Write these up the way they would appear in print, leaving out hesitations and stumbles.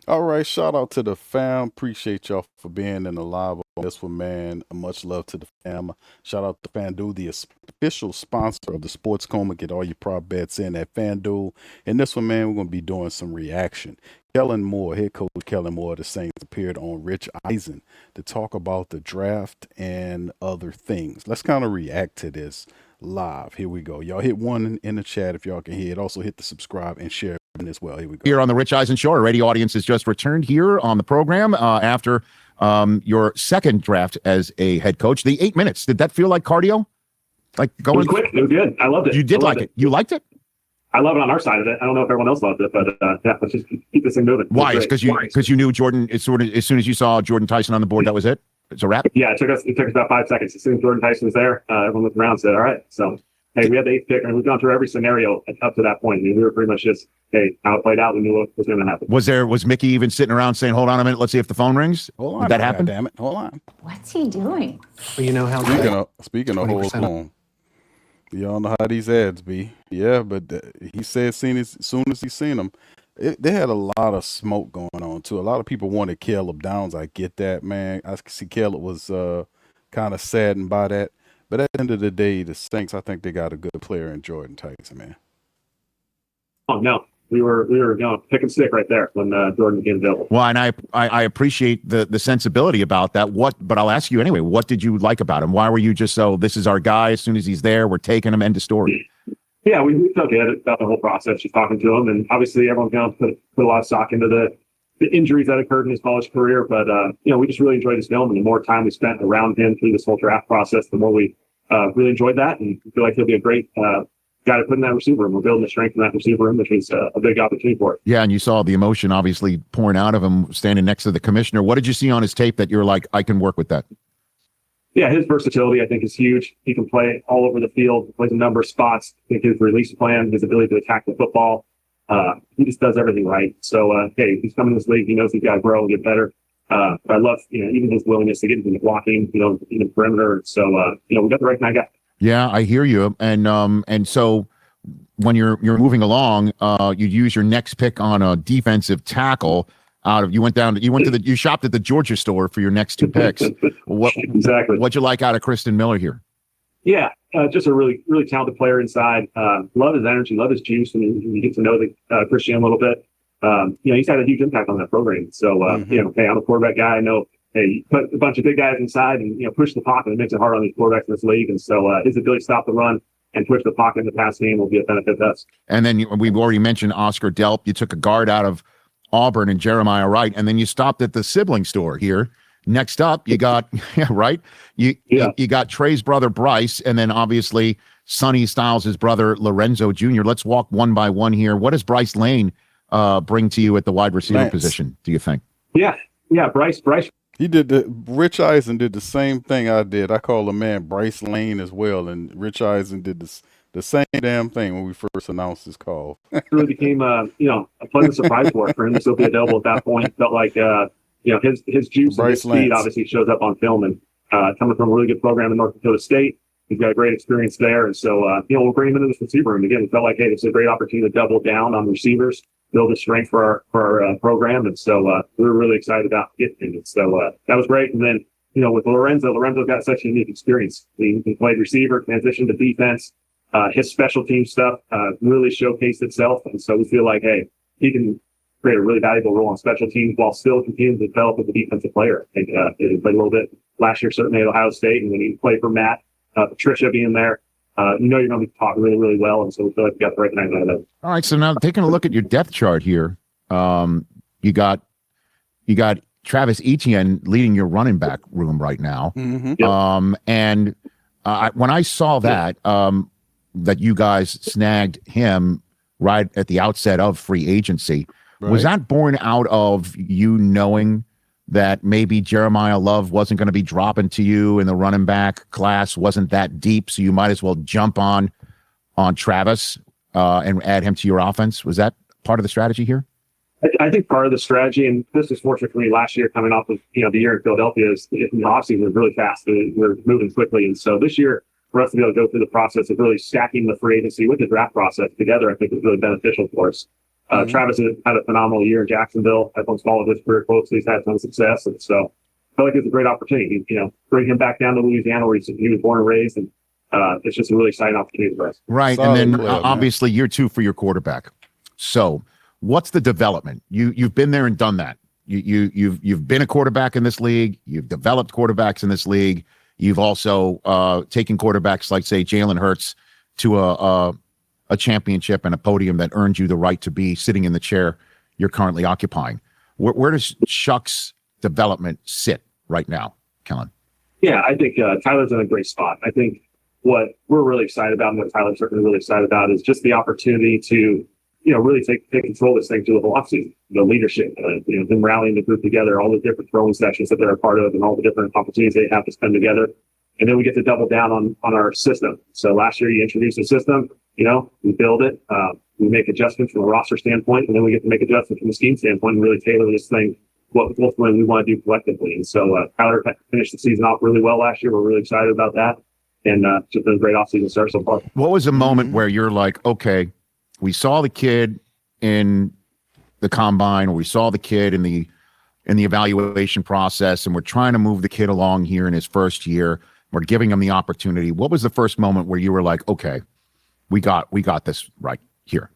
All right, shout out to the fam. Appreciate y'all for being in the live on this one, man. Much love to the fam. Shout out to FanDuel, the official sponsor of the Sports Coma. Get all your prop bets in at FanDuel. And this one, man, we're going to be doing some reaction. Kellen Moore, head coach Kellen Moore of the Saints, appeared on Rich Eisen to talk about the draft and other things. Let's kind of react to this live. Here we go. Y'all hit one in the chat if y'all can hear it. Also hit the subscribe and share as well. Here we go. Here on the Rich Eisen Show, our radio audience has just returned here on the program after your second draft as a head coach. The 8 minutes, did that feel like cardio? Like going? It was quick. It was good. I loved it. You did like it. You liked it? I love it on our side of it. I don't know if everyone else loved it, but yeah, let's just keep this thing moving. Why? It's because you knew Jordan. It's sort of as soon as you saw Jordan Tyson on the board, that was it. It's a wrap. Yeah, it took us about 5 seconds. As soon as Jordan Tyson was there, everyone looked around and said, "All right." So, hey, we had the 8th pick, and we've gone through every scenario up to that point. I mean, we were pretty much just, hey, how it played out. We knew what was going to happen. Was Mickey even sitting around saying, "Hold on a minute, let's see if the phone rings"? Hold on, did that happen? Damn it! Hold on. What's he doing? Well, you know how. Speaking of hold on. Y'all know how these ads be. Yeah, but he said as soon as he seen them, they had a lot of smoke going on, too. A lot of people wanted Caleb Downs. I get that, man. I see Caleb was kind of saddened by that. But at the end of the day, the Saints, I think they got a good player in Jordan Tyson, man. Oh, no. We were pick and stick right there when Jordan became available. Well, and I appreciate the sensibility about that. But I'll ask you anyway, what did you like about him? Why were you just so, this is our guy, as soon as he's there, we're taking him, end of story? Yeah, we felt good about the whole process, just talking to him. And obviously everyone's going to put a lot of stock into the injuries that occurred in his college career. But, we just really enjoyed his film. And the more time we spent around him through this whole draft process, the more we really enjoyed that. And we feel like he'll be a great guy to put in that receiver room. We're building the strength in that receiver room, which is a big opportunity for it. Yeah, and you saw the emotion obviously pouring out of him standing next to the commissioner. What did you see on his tape that you're like, I can work with that? Yeah, his versatility, I think, is huge. He can play all over the field, plays a number of spots. I think his release plan, his ability to attack the football, he just does everything right. So, hey, he's coming to this league. He knows he's got to grow and get better. But I love, even his willingness to get into the blocking, even perimeter. So, we got the right kind of guy. Yeah, I hear you. And so when you're moving along, you use your next pick on a defensive tackle. You shopped at the Georgia store for your next 2 picks. Exactly. What'd you like out of Kristen Miller here? Yeah, just a really, really talented player inside. Love his energy, love his juice. I mean, you get to know the Christian a little bit. He's had a huge impact on that program. So, hey, I'm a quarterback guy. I know, hey, you put a bunch of big guys inside and, push the pocket. It makes it hard on these quarterbacks in this league. And so his ability to stop the run and push the pocket in the pass game will be a benefit to us. And then we've already mentioned Oscar Delp. You took a guard out of Auburn and Jeremiah Wright, and then you stopped at the sibling store here. Next up, you got you got Trey's brother Bryce, and then obviously Sonny Styles' brother Lorenzo Jr. Let's walk one by one here. What does Bryce Lane bring to you at the wide receiver position, do you think? Yeah, Bryce. He Rich Eisen did the same thing I did. I call the man Bryce Lane as well, and Rich Eisen did the same damn thing when we first announced his call. It really became a pleasant surprise for him to still be available at that point. Felt like his juice and his speed obviously shows up on film, and coming from a really good program in North Dakota State, he's got a great experience there. And so we'll bring him into this receiver room again. We felt like, hey, it's a great opportunity to double down on receivers, build a strength for our program, and so we were really excited about getting him. And so that was great. And then with Lorenzo's got such a unique experience. He played receiver, transitioned to defense. His special team stuff really showcased itself. And so we feel like, hey, he can create a really valuable role on special teams while still continuing to develop as a defensive player. I think he played a little bit last year, certainly at Ohio State. And when he played for Matt, Patricia being there, you're going to be taught really, really well. And so we feel like we got the right kind of that. All right. So now taking a look at your depth chart here, you got Travis Etienne leading your running back room right now. Mm-hmm. Yep. When I saw that, that you guys snagged him right at the outset of free agency. Right. Was that born out of you knowing that maybe Jeremiah Love wasn't going to be dropping to you and the running back class wasn't that deep, so you might as well jump on Travis and add him to your offense? Was that part of the strategy here? I think part of the strategy, and this was fortunate for me last year coming off of, the year in Philadelphia, is the offseason was really fast. We're moving quickly. And so this year, for us to be able to go through the process of really stacking the free agency with the draft process together, I think was really beneficial for us. Travis has had a phenomenal year in Jacksonville. I've followed his career closely. He's had a ton of success. And so I feel like it's a great opportunity. Bring him back down to Louisiana where he was born and raised. And it's just a really exciting opportunity for us. Right. Solid and then player, obviously year 2 for your quarterback. So what's the development? You've been there and done that. You've been a quarterback in this league. You've developed quarterbacks in this league. You've also taken quarterbacks like, say, Jalen Hurts to a championship and a podium that earned you the right to be sitting in the chair you're currently occupying. Where does Chuck's development sit right now, Kellen? Yeah, I think Tyler's in a great spot. I think what we're really excited about and what Tyler's certainly really excited about is just the opportunity to, really take control of this thing to the whole offseason. The leadership, them rallying the group together, all the different throwing sessions that they're a part of and all the different opportunities they have to spend together. And then we get to double down on our system. So last year you introduced a system, we build it, we make adjustments from a roster standpoint, and then we get to make adjustments from a scheme standpoint and really tailor this thing what ultimately we want to do collectively. And so Tyler finished the season off really well last year. We're really excited about that. And just been a great offseason start so far. What was a moment where you're like, okay, we saw the kid in the combine, or we saw the kid in the evaluation process, and we're trying to move the kid along here in his first year. We're giving him the opportunity. What was the first moment where you were like, okay, we got this right here?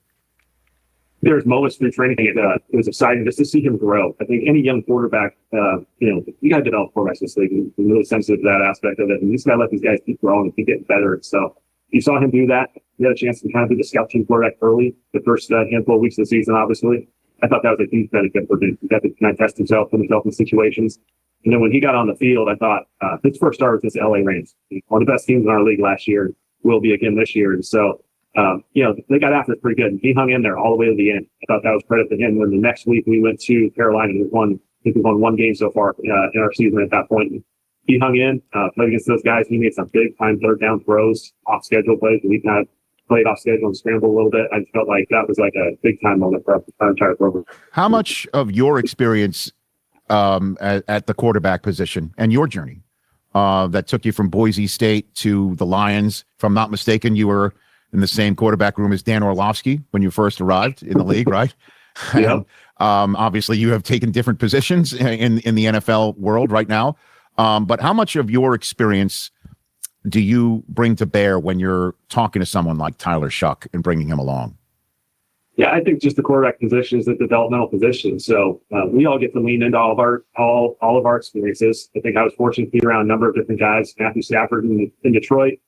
There's moments through training. It was exciting just to see him grow. I think any young quarterback, you got to develop quarterbacks in this league. We're really sensitive to that aspect of it. And you just got to let these guys keep growing and keep getting better. And so you saw him do that. He had a chance to kind of be the scout team quarterback early, the first handful of weeks of the season, obviously. I thought that was a huge benefit for him. He got to kind of test himself, put himself in situations. And then when he got on the field, I thought his first start was this LA Rams. One of the best teams in our league last year, will be again this year. And so, they got after it pretty good. And he hung in there all the way to the end. I thought that was credit to him. When the next week we went to Carolina, we won one game so far in our season at that point. And he hung in, played against those guys. He made some big time third down throws, off schedule plays. We kind of played off schedule and scrambled a little bit. I felt like that was like a big time moment for our entire program. How much of your experience at the quarterback position and your journey that took you from Boise State to the Lions? If I'm not mistaken, you were in the same quarterback room as Dan Orlovsky when you first arrived in the league, right? Yeah. Obviously, you have taken different positions in the NFL world right now. But how much of your experience do you bring to bear when you're talking to someone like Tyler Shough and bringing him along? Yeah, I think just the quarterback position is a developmental position. So we all get to lean into all of our experiences. I think I was fortunate to be around a number of different guys. Matthew Stafford in Detroit,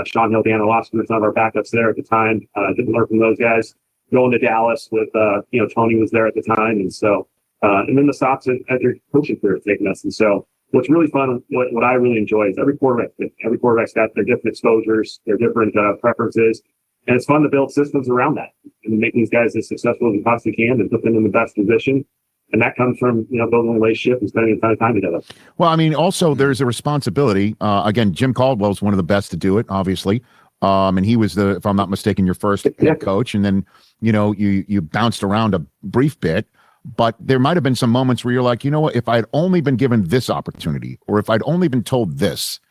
Sean Hill, Dan Orlovsky were some of our backups there at the time. Didn't learn from those guys. Going to Dallas with, Tony was there at the time. And so, and then the stops at their coaching career have taken us. And so what's really fun, what I really enjoy is every quarterback's got their different exposures, their different preferences. And it's fun to build systems around that and make these guys as successful as we possibly can and put them in the best position. And that comes from, building a relationship and spending a ton of time together. Well, I mean, also there's a responsibility. Again, Jim Caldwell's one of the best to do it, obviously. And he was if I'm not mistaken, your first head coach. And then, you bounced around a brief bit, but there might've been some moments where you're like, if I'd only been given this opportunity, or if I'd only been told this,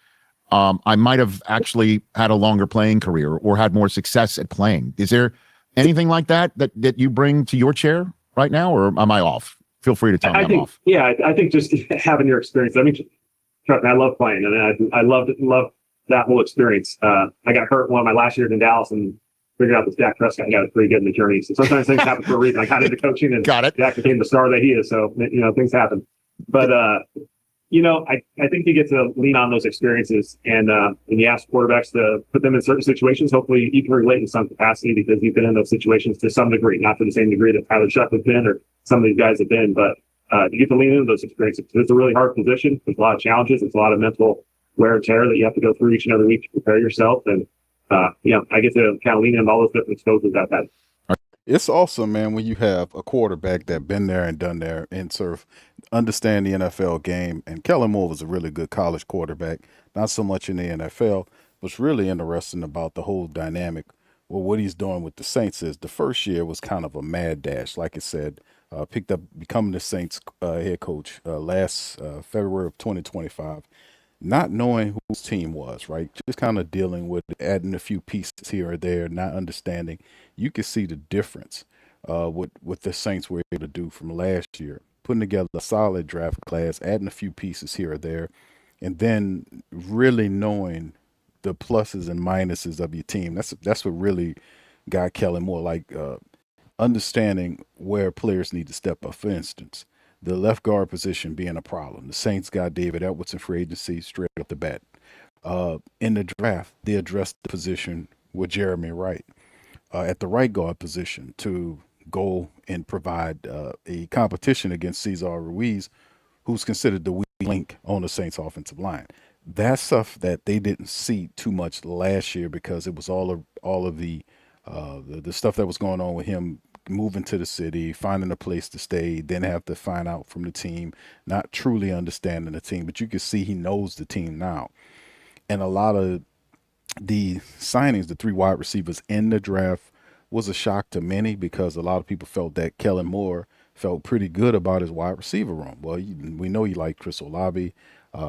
I might have actually had a longer playing career or had more success at playing. Is there anything like that you bring to your chair right now, or am I off? Feel free to tell me I'm off. Yeah, I think just having your experience. I mean, trust me, I love playing, and I love that whole experience. I got hurt one of my last years in Dallas, and figured out this Dak Prescott got it pretty good in the journey. So sometimes things happen for a reason. I got into coaching, and Dak became the star that he is. So things happen. But I think you get to lean on those experiences, and when you ask quarterbacks to put them in certain situations, hopefully you can relate in some capacity because you've been in those situations to some degree, not to the same degree that Tyler Shough has been or some of these guys have been, but you get to lean into those experiences. It's a really hard position. There's a lot of challenges. It's a lot of mental wear and tear that you have to go through each and every week to prepare yourself. And, I get to kind of lean into all those different exposures I've had. It's awesome, man, when you have a quarterback that been there and done there and sort of understand the NFL game. And Kellen Moore was a really good college quarterback, not so much in the NFL. What's really interesting about the whole dynamic, well, what he's doing with the Saints is the first year was kind of a mad dash. Like I said, picked up becoming the Saints head coach last February of 2025, not knowing who his team was, right? Just kind of dealing with adding a few pieces here or there, not understanding. You can see the difference what the Saints were able to do from last year, putting together a solid draft class, adding a few pieces here or there, and then really knowing the pluses and minuses of your team. That's what really got Kellen Moore, like understanding where players need to step up. For instance, the left guard position being a problem. The Saints got David Edwards in free agency straight up the bat. In the draft, they addressed the position with Jeremy Wright at the right guard position to go and provide a competition against Cesar Ruiz, who's considered the weak link on the Saints offensive line. That's stuff that they didn't see too much last year because it was all of the stuff that was going on with him moving to the city, finding a place to stay, then have to find out from the team, not truly understanding the team. But you can see he knows the team now. And a lot of the signings, the three wide receivers in the draft, was a shock to many because a lot of people felt that Kellen Moore felt pretty good about his wide receiver room. Well, we know he liked Chris Olave.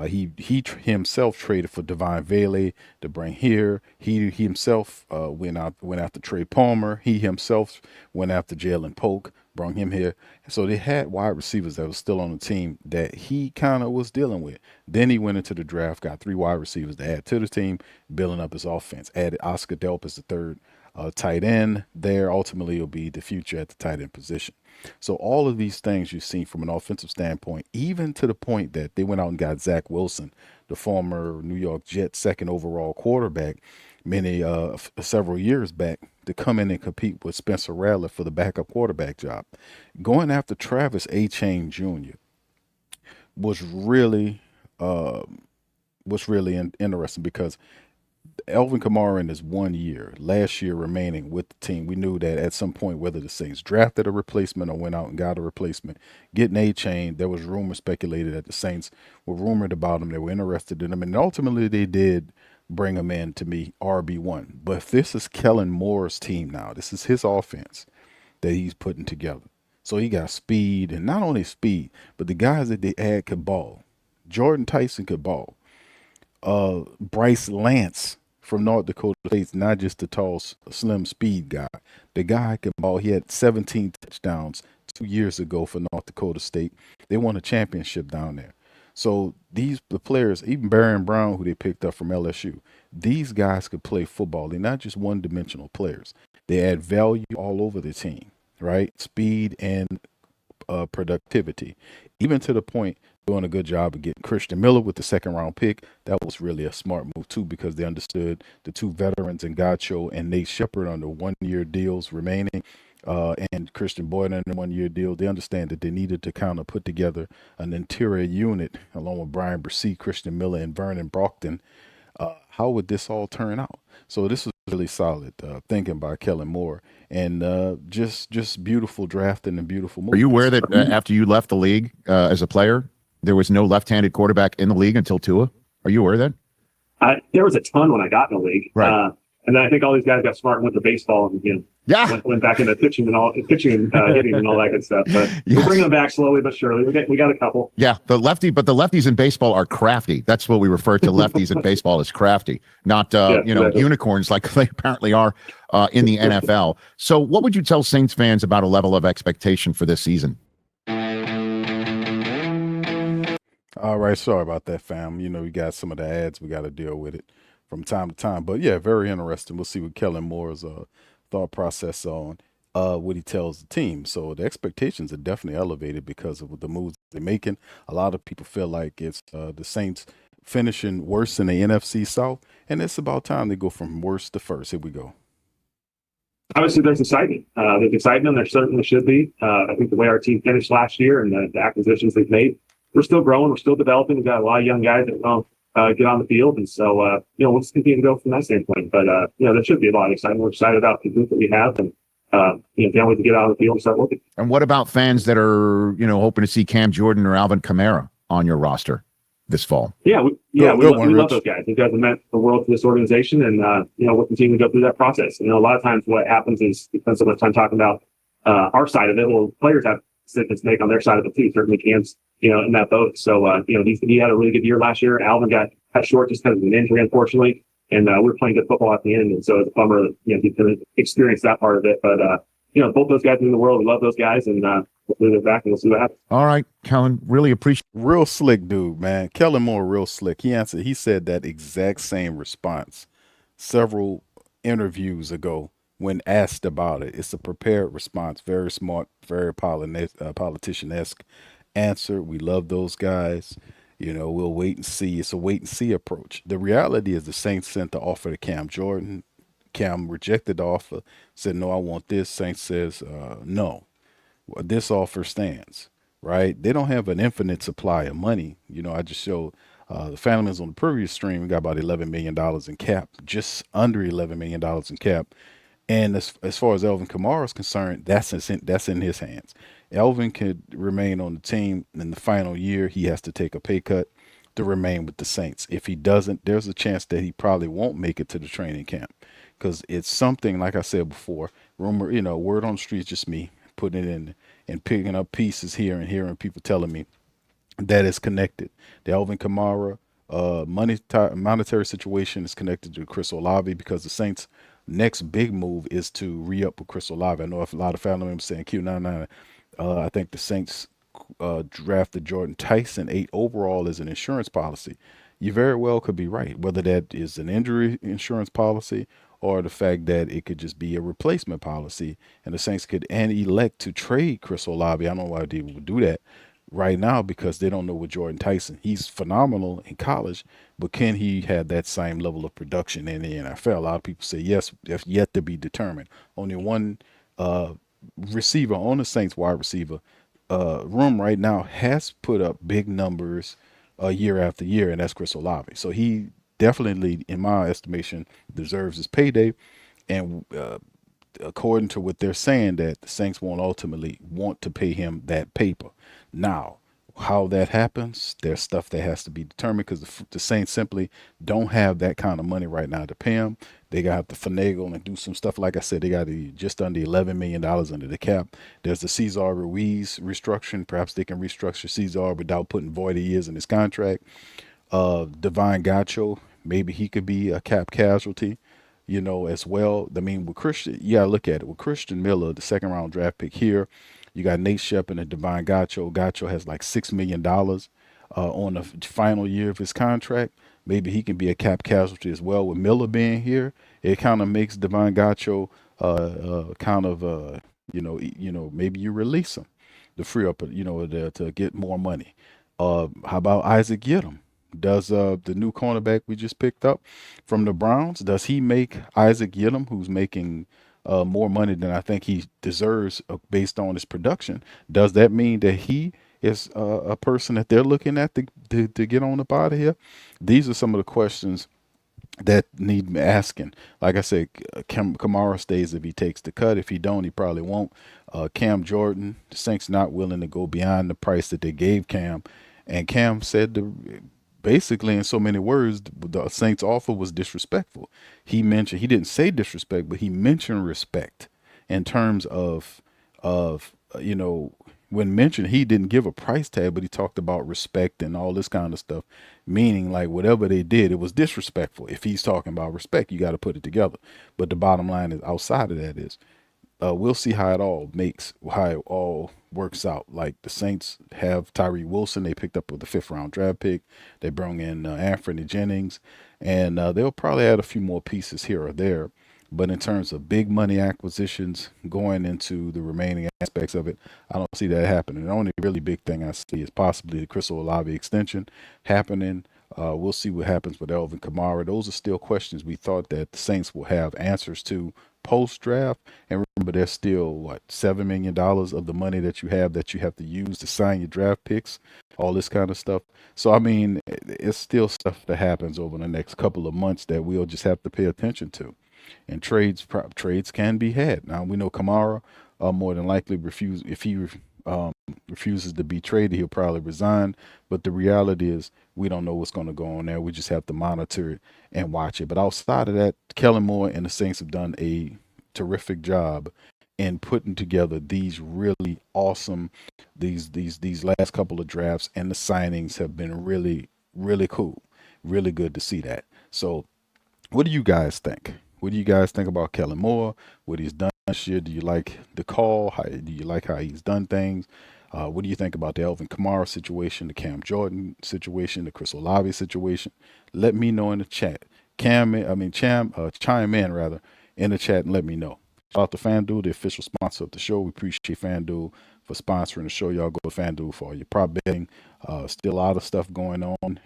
He himself traded for Devine Vele to bring here. He himself went after Trey Palmer. He himself went after Jalen Polk, brought him here. So they had wide receivers that was still on the team that he kind of was dealing with. Then he went into the draft, got three wide receivers to add to the team, building up his offense. Added Oscar Delp as the third tight end there. Ultimately, will be the future at the tight end position. So all of these things you've seen from an offensive standpoint, even to the point that they went out and got Zach Wilson, the former New York Jets second overall quarterback, several years back, to come in and compete with Spencer Rattler for the backup quarterback job. Going after Travis A-Chain Jr. was really interesting because Alvin Kamara in his 1 year, last year remaining with the team, we knew that at some point, whether the Saints drafted a replacement or went out and got a replacement, getting A-Chain, there was rumor speculated that the Saints were rumored about him. They were interested in him, and ultimately they did bring him in to be RB1. But if this is Kellen Moore's team now, this is his offense that he's putting together. So he got speed, and not only speed, but the guys that they add could ball. Jordan Tyson could ball. Bryce Lance from North Dakota State's not just the tall, slim speed guy. The guy can ball. He had 17 touchdowns 2 years ago for North Dakota State. They won a championship down there. So the players, even Barron Brown, who they picked up from LSU, these guys could play football. They're not just one-dimensional players. They add value all over the team, right? Speed and productivity, even to the point doing a good job of getting Christian Miller with the second-round pick. That was really a smart move, too, because they understood the two veterans in Gacho and Nate Shepard under one-year deals remaining, and Christian Boyd under a one-year deal. They understand that they needed to kind of put together an interior unit along with Brian Bresee, Christian Miller, and Vernon Brockton. How would this all turn out? So this is really solid thinking by Kellen Moore, and just beautiful drafting and beautiful moves. Are you aware that after you left the league as a player, there was no left-handed quarterback in the league until Tua? Are you aware of that? There was a ton when I got in the league. Right. And then I think all these guys got smart and went to baseball and went back into pitching and hitting and all that good stuff. But we're bringing them back slowly but surely. We got a couple. Yeah, but the lefties in baseball are crafty. That's what we refer to lefties in baseball as crafty, not exactly. Unicorns like they apparently are in the NFL. So, what would you tell Saints fans about a level of expectation for this season? All right, sorry about that, fam. We got some of the ads. We got to deal with it from time to time. But yeah, very interesting. We'll see what Kellen Moore's thought process on what he tells the team. So the expectations are definitely elevated because of the moves they're making. A lot of people feel like it's the Saints finishing worse in the NFC South, and it's about time they go from worst to first. Here we go. Obviously, there's excitement. There's excitement. There certainly should be. I think the way our team finished last year and the acquisitions they've made, we're still growing. We're still developing. We've got a lot of young guys that get on the field. And so, we'll just continue to go from that standpoint. But, there should be a lot of excitement. We're excited about the group that we have and, can't wait to get out on the field and start working. And what about fans that are, hoping to see Cam Jordan or Alvin Kamara on your roster this fall? Yeah, we love those guys. These guys have meant the world to this organization. And, we'll continue to go through that process. A lot of times what happens is we spend so much time talking about our side of it. Well, players have sit and snake on their side of the too. Certainly Cam's, in that boat. So, he had a really good year last year. Alvin got cut short just because of an injury, unfortunately. And we were playing good football at the end. And so it's a bummer that, he's going to experience that part of it. But, both those guys in the world, we love those guys. And hopefully they're back and we'll see what happens. All right, Kellen, really appreciate. Real slick dude, man. Kellen Moore, real slick. He said that exact same response several interviews ago when asked about it. It's a prepared response, very smart, very politician-esque answer. We love those guys. We'll wait and see. It's a wait and see approach. The reality is the Saints sent the offer to Cam Jordan. Cam rejected the offer, said, no, I want this. Saints says, no, well, this offer stands, right? They don't have an infinite supply of money. I just showed the Family's on the previous stream. We got about $11 million in cap, just under $11 million in cap. And as far as Alvin Kamara is concerned, that's in his hands. Alvin could remain on the team in the final year. He has to take a pay cut to remain with the Saints. If he doesn't, there's a chance that he probably won't make it to the training camp because it's something, like I said before, rumor, word on the street, just me putting it in and picking up pieces here and hearing people telling me that is connected. The Alvin Kamara monetary situation is connected to Chris Olave because the Saints' next big move is to re-up with Chris Olave. I know a lot of family members saying Q99. I think the Saints drafted Jordan Tyson 8 overall as an insurance policy. You very well could be right, whether that is an injury insurance policy or the fact that it could just be a replacement policy, and the Saints could elect to trade Chris Olave. I don't know why they would do that right now because they don't know with Jordan Tyson. He's phenomenal in college, but can he have that same level of production in the NFL? A lot of people say yes, that's yet to be determined. Only one receiver on the Saints wide receiver room right now has put up big numbers year after year, and that's Chris Olave. So he definitely, in my estimation, deserves his payday. And according to what they're saying, that the Saints won't ultimately want to pay him that paper. Now, how that happens, there's stuff that has to be determined because the Saints simply don't have that kind of money right now to pay him. They got to finagle and do some stuff. Like I said, they got just under $11 million under the cap. There's the Cesar Ruiz restructuring. Perhaps they can restructure Cesar without putting void years in his contract. Divine Gacho, maybe he could be a cap casualty, as well. I mean, with Christian, you got to look at it. With Christian Miller, the second round draft pick here, you got Nate Shepard and Divine Gacho. Gacho has like $6 million on the final year of his contract. Maybe he can be a cap casualty as well. With Miller being here, it kind of makes Divine Gacho maybe you release him to free up, to get more money. How about Isaac Yiadom? Does the new cornerback we just picked up from the Browns, does he make Isaac Yiadom, who's making more money than I think he deserves based on his production? Does that mean that he is a person that they're looking at to get on up out of here? These are some of the questions that need asking. Like I said, Kamara stays if he takes the cut. If he don't, he probably won't. Cam Jordan, the Saints not willing to go beyond the price that they gave Cam. And Cam said basically in so many words, the Saints offer was disrespectful. He didn't say disrespect, but he mentioned respect in terms of when mentioned, he didn't give a price tag, but he talked about respect and all this kind of stuff, meaning like whatever they did, it was disrespectful. If he's talking about respect, you got to put it together. But the bottom line is outside of that is we'll see how it all works out. Like the Saints have Tyree Wilson, they picked up with the 5th round draft pick. They brought in Anthony Jennings, and they'll probably add a few more pieces here or there. But in terms of big money acquisitions going into the remaining aspects of it, I don't see that happening. The only really big thing I see is possibly the Chris Olave extension happening. We'll see what happens with Alvin Kamara. Those are still questions we thought that the Saints will have answers to post-draft. And remember, there's still, $7 million of the money that you have to use to sign your draft picks, all this kind of stuff. So, I mean, it's still stuff that happens over the next couple of months that we'll just have to pay attention to. And trades can be had. Now, we know Kamara more than likely refuses to be traded, he'll probably resign. But the reality is we don't know what's going to go on there. We just have to monitor it and watch it. But outside of that, Kellen Moore and the Saints have done a terrific job in putting together these really awesome these last couple of drafts, and the signings have been really cool. Really good to see that. So what do you guys think? What do you guys think about Kellen Moore? What he's done this year? Do you like the call? Do you like how he's done things? What do you think about the Elvin Kamara situation, the Cam Jordan situation, the Chris Olave situation? Let me know in the chat. Chime in rather in the chat and let me know. Shout out to FanDuel, the official sponsor of the show. We appreciate FanDuel for sponsoring the show. Y'all go to FanDuel for all your prop betting. Still a lot of stuff going on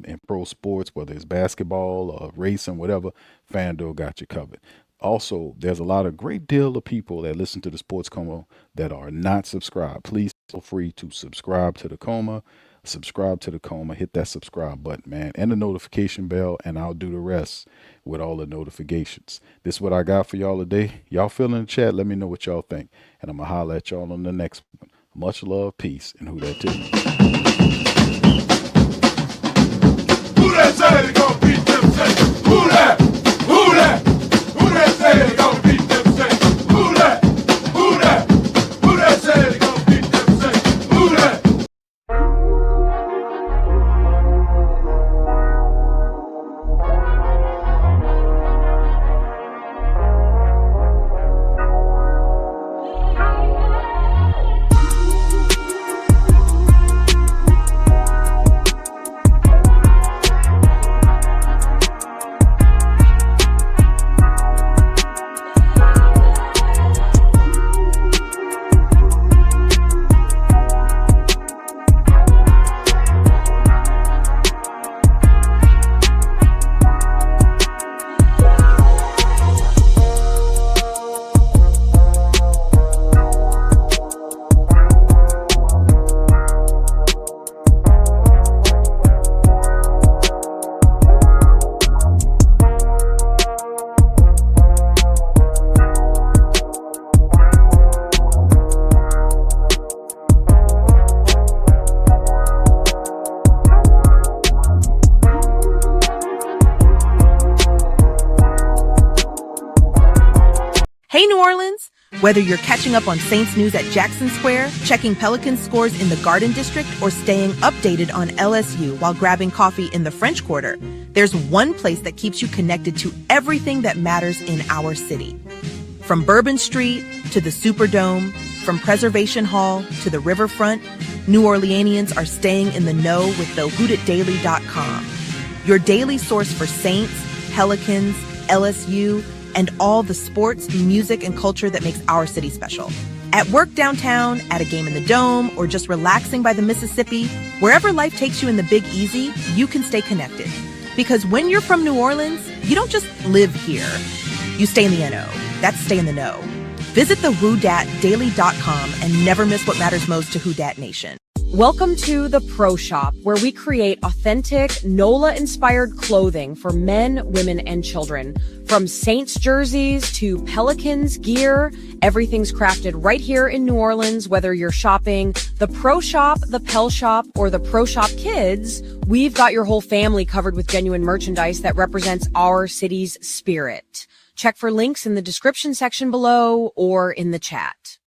in pro sports, whether it's basketball or racing, whatever. FanDuel got you covered. Also, there's a great deal of people that listen to the Sports Coma that are not subscribed. Please feel free to subscribe to the Coma. Hit that subscribe button, man, and the notification bell, and I'll do the rest with all the notifications. This is what I got for y'all today. Y'all fill in the chat. Let me know what y'all think, and I'm going to holler at y'all on the next one. Much love, peace, and who that to you? Who that say they gonna beat them Saints? Who that? Who that? Who that say they gonna beat them Saints? Who that? Who that? Who that say they gonna beat them Saints? Who that? Hey, New Orleans! Whether you're catching up on Saints news at Jackson Square, checking Pelicans scores in the Garden District, or staying updated on LSU while grabbing coffee in the French Quarter, there's one place that keeps you connected to everything that matters in our city. From Bourbon Street to the Superdome, from Preservation Hall to the Riverfront, New Orleanians are staying in the know with thewhodatdaily.com. Your daily source for Saints, Pelicans, LSU, and all the sports, music, and culture that makes our city special. At work downtown, at a game in the Dome, or just relaxing by the Mississippi, wherever life takes you in the Big Easy, you can stay connected. Because when you're from New Orleans, you don't just live here. You stay in the NO. That's stay in the know. Visit thewhodatdaily.com and never miss what matters most to Who Dat Nation. Welcome to the Pro Shop, where we create authentic NOLA-inspired clothing for men, women, and children. From Saints jerseys to Pelicans gear, everything's crafted right here in New Orleans. Whether you're shopping the Pro Shop, the Pel Shop, or the Pro Shop Kids, we've got your whole family covered with genuine merchandise that represents our city's spirit. Check for links in the description section below or in the chat.